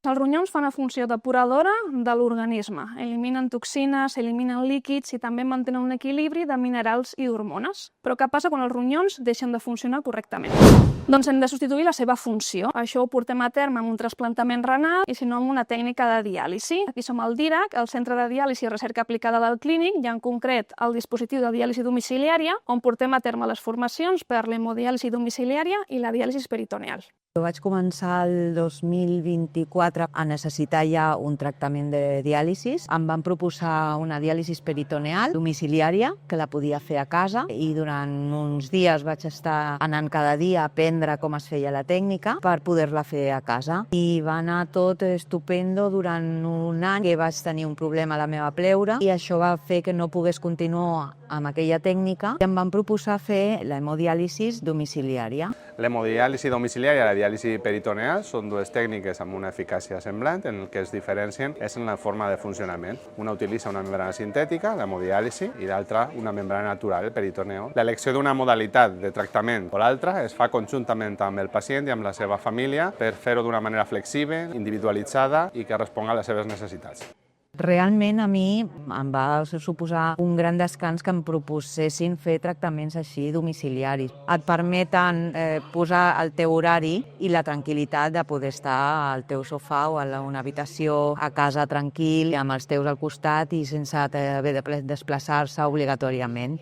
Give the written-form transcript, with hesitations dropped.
Els ronyons fan una funció depuradora de l'organisme. Eliminen toxines, eliminen líquids i també mantenen un equilibri de minerals i hormones. Però què passa quan els ronyons deixen de funcionar correctament? Doncs hem de substituir la seva funció. Això ho portem a terme amb un trasplantament renal i si no amb una tècnica de diàlisi. Aquí som al DIRAC, el Centre de Diàlisi i Recerca Aplicada del Clínic, i en concret el dispositiu de diàlisi domiciliària, on portem a terme les formacions per l'hemodiàlisi domiciliària i la diàlisi peritoneal. Jo vaig començar el 2024 a necessitar ja un tractament de diàlisi. Em van proposar una diàlisi peritoneal domiciliària, que la podia fer a casa, i durant uns dies vaig estar anant cada dia a aprendre com es feia la tècnica per poder-la fer a casa. I va anar tot estupendo durant un any, que vaig tenir un problema a la meva pleura i això va fer que no pogués continuar amb aquella tècnica i em van proposar fer l'hemodiàlisi domiciliària. L'hemodiàlisi domiciliària i la diàlisi peritoneal són dues tècniques amb una eficàcia semblant. En el que es diferencien és en la forma de funcionament. Una utilitza una membrana sintètica, l'hemodiàlisi, i l'altra una membrana natural, el peritoneu. L'elecció d'una modalitat de tractament o l'altra es fa conjuntament amb el pacient i amb la seva família per fer-ho d'una manera flexible, individualitzada i que responga a les seves necessitats. Realment a mi em va suposar un gran descans que em proposessin fer tractaments així domiciliaris. Et permeten posar el teu horari i la tranquil·litat de poder estar al teu sofà o a una habitació a casa tranquil, amb els teus al costat i sense haver de desplaçar-se obligatòriament.